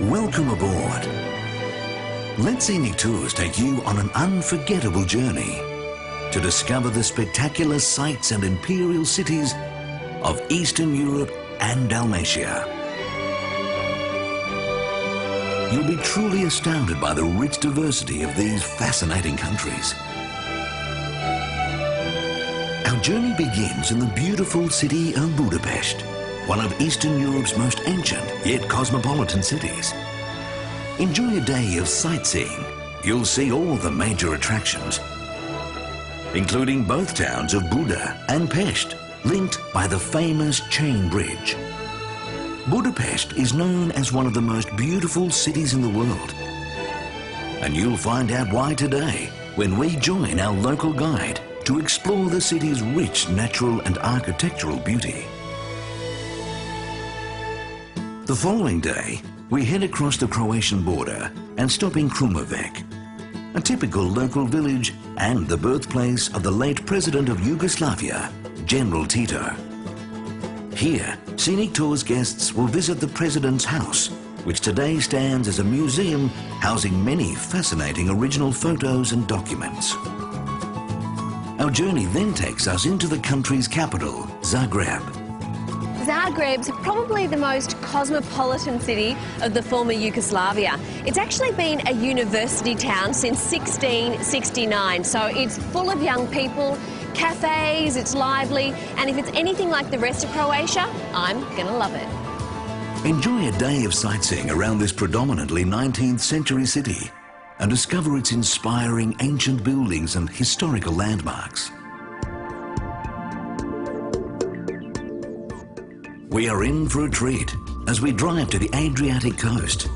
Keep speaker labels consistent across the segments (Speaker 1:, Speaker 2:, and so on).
Speaker 1: Welcome aboard. Let Scenic Tours take you on an unforgettable journey to discover the spectacular sights and imperial cities of Eastern Europe and Dalmatia. You'll be truly astounded by the rich diversity of these fascinating countries. Our journey begins in the beautiful city of Budapest, one of Eastern Europe's most ancient yet cosmopolitan cities. Enjoy a day of sightseeing. You'll see all the major attractions, including both towns of Buda and Pest, linked by the famous chain bridge. Budapest is known as one of the most beautiful cities in the world. And you'll find out why today when we join our local guide to explore the city's rich natural and architectural beauty. The following day, we head across the Croatian border and stop in Krumovec, a typical local village and the birthplace of the late President of Yugoslavia, General Tito. Here, Scenic Tours guests will visit the President's house, which today stands as a museum housing many fascinating original photos and documents. Our journey then takes us into the country's capital, Zagreb.
Speaker 2: Zagreb's probably the most cosmopolitan city of the former Yugoslavia. It's actually been a university town since 1669, so it's full of young people, cafes, it's lively, and if it's anything like the rest of Croatia, I'm gonna love it.
Speaker 1: Enjoy a day of sightseeing around this predominantly 19th century city and discover its inspiring ancient buildings and historical landmarks. We are in for a treat as we drive to the Adriatic coast.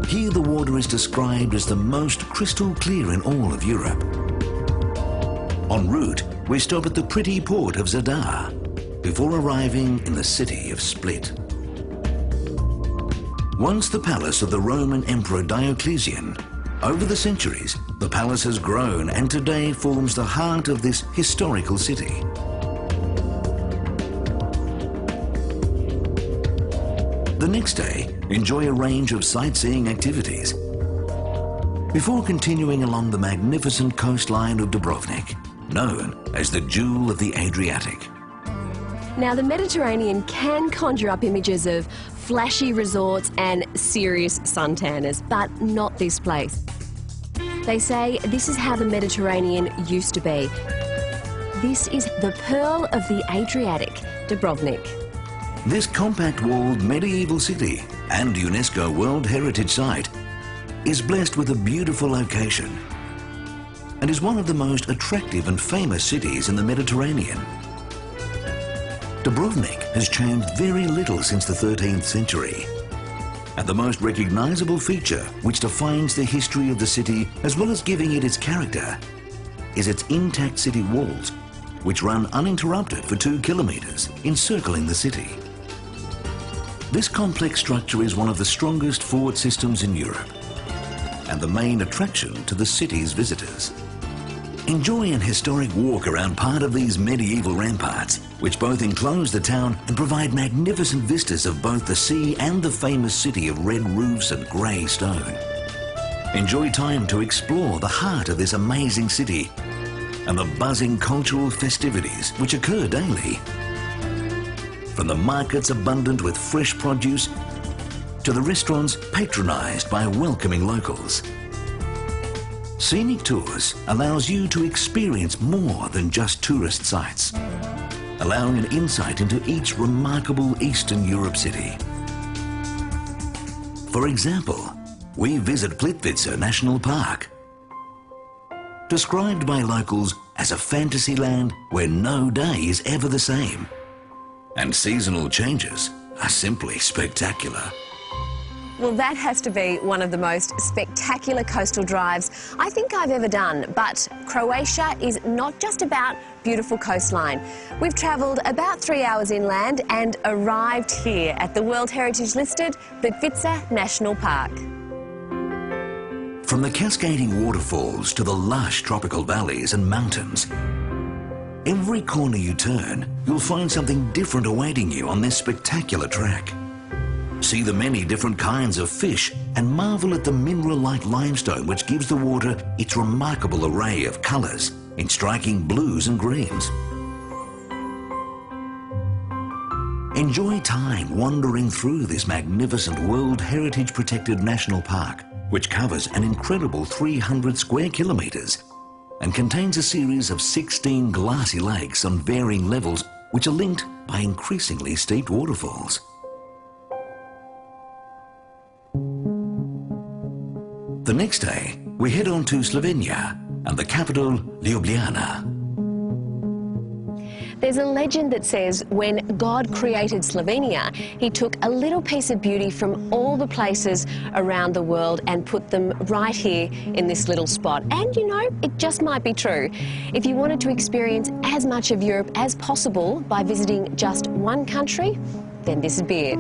Speaker 1: Here the water is described as the most crystal clear in all of Europe. En route, we stop at the pretty port of Zadar before arriving in the city of Split. Once the palace of the Roman Emperor Diocletian, over the centuries, the palace has grown and today forms the heart of this historical city. The next day, enjoy a range of sightseeing activities before continuing along the magnificent coastline of Dubrovnik, known as the Jewel of the Adriatic.
Speaker 2: Now, the Mediterranean can conjure up images of flashy resorts and serious suntanners, but not this place. They say this is how the Mediterranean used to be. This is the Pearl of the Adriatic, Dubrovnik.
Speaker 1: This compact-walled medieval city and UNESCO World Heritage Site is blessed with a beautiful location and is one of the most attractive and famous cities in the Mediterranean. Dubrovnik has changed very little since the 13th century, and the most recognizable feature which defines the history of the city as well as giving it its character is its intact city walls, which run uninterrupted for 2 kilometers, encircling the city. This complex structure is one of the strongest fort systems in Europe and the main attraction to the city's visitors. Enjoy an historic walk around part of these medieval ramparts, which both enclose the town and provide magnificent vistas of both the sea and the famous city of red roofs and grey stone. Enjoy time to explore the heart of this amazing city and the buzzing cultural festivities which occur daily. From the markets abundant with fresh produce to the restaurants patronized by welcoming locals. Scenic Tours allows you to experience more than just tourist sites, allowing an insight into each remarkable Eastern Europe city. For example, we visit Plitvice National Park, described by locals as a fantasy land where no day is ever the same. And seasonal changes are simply spectacular.
Speaker 2: Well, that has to be one of the most spectacular coastal drives I think I've ever done. But Croatia is not just about beautiful coastline. We've travelled about 3 hours inland and arrived here at the World Heritage listed Plitvice National Park.
Speaker 1: From the cascading waterfalls to the lush tropical valleys and mountains, every corner you turn, you'll find something different awaiting you on this spectacular track. see the many different kinds of fish, and marvel at the mineral-like limestone which gives the water its remarkable array of colours in striking blues and greens. Enjoy time wandering through this magnificent World Heritage Protected National Park, which covers an incredible 300 square kilometres and contains a series of 16 glassy lakes on varying levels which are linked by increasingly steep waterfalls. The next day, we head on to Slovenia and the capital, Ljubljana.
Speaker 2: There's a legend that says when God created Slovenia, he took a little piece of beauty from all the places around the world and put them right here in this little spot. And you know, it just might be true. If you wanted to experience as much of Europe as possible by visiting just one country, then this would be it.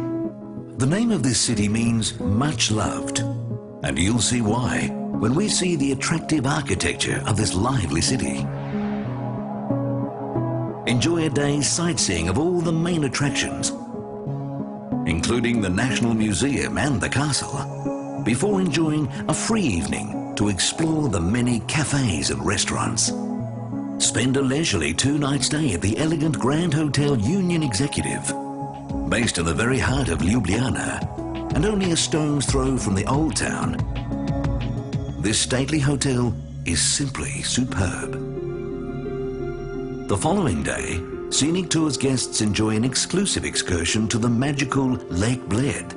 Speaker 1: The name of this city means much loved, and you'll see why when we see the attractive architecture of this lively city. Enjoy a day's sightseeing of all the main attractions, including the National Museum and the castle, before enjoying a free evening to explore the many cafes and restaurants. Spend a leisurely 2-night stay at the elegant Grand Hotel Union Executive, based in the very heart of Ljubljana and only a stone's throw from the Old Town. This stately hotel is simply superb. The following day, Scenic Tours guests enjoy an exclusive excursion to the magical Lake Bled.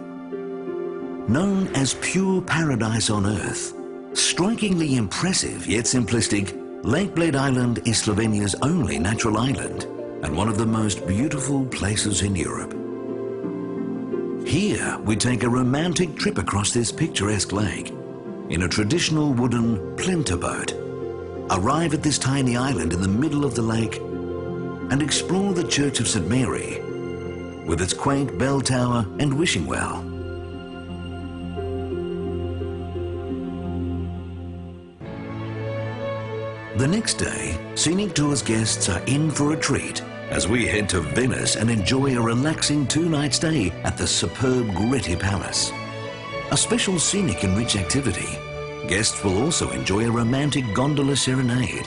Speaker 1: Known as pure paradise on earth, strikingly impressive yet simplistic, Lake Bled Island is Slovenia's only natural island and one of the most beautiful places in Europe. Here we take a romantic trip across this picturesque lake in a traditional wooden plinta boat. Arrive at this tiny island in the middle of the lake and explore the Church of St. Mary with its quaint bell tower and wishing well. The next day, Scenic Tours guests are in for a treat as we head to Venice and enjoy a relaxing 2-night stay at the superb Gritti Palace. A special scenic and rich activity. Guests will also enjoy a romantic gondola serenade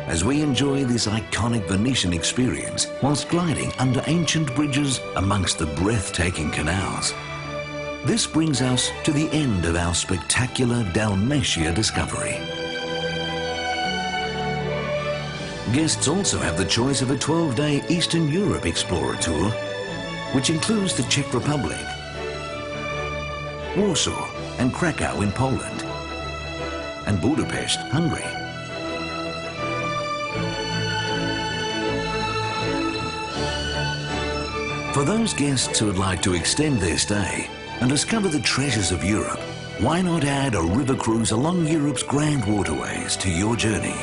Speaker 1: as we enjoy this iconic Venetian experience whilst gliding under ancient bridges amongst the breathtaking canals. This brings us to the end of our spectacular Dalmatia discovery. Guests also have the choice of a 12-day Eastern Europe Explorer Tour, which includes the Czech Republic, Warsaw and Krakow in Poland, and Budapest, Hungary. For those guests who would like to extend their stay and discover the treasures of Europe, why not add a river cruise along Europe's grand waterways to your journey?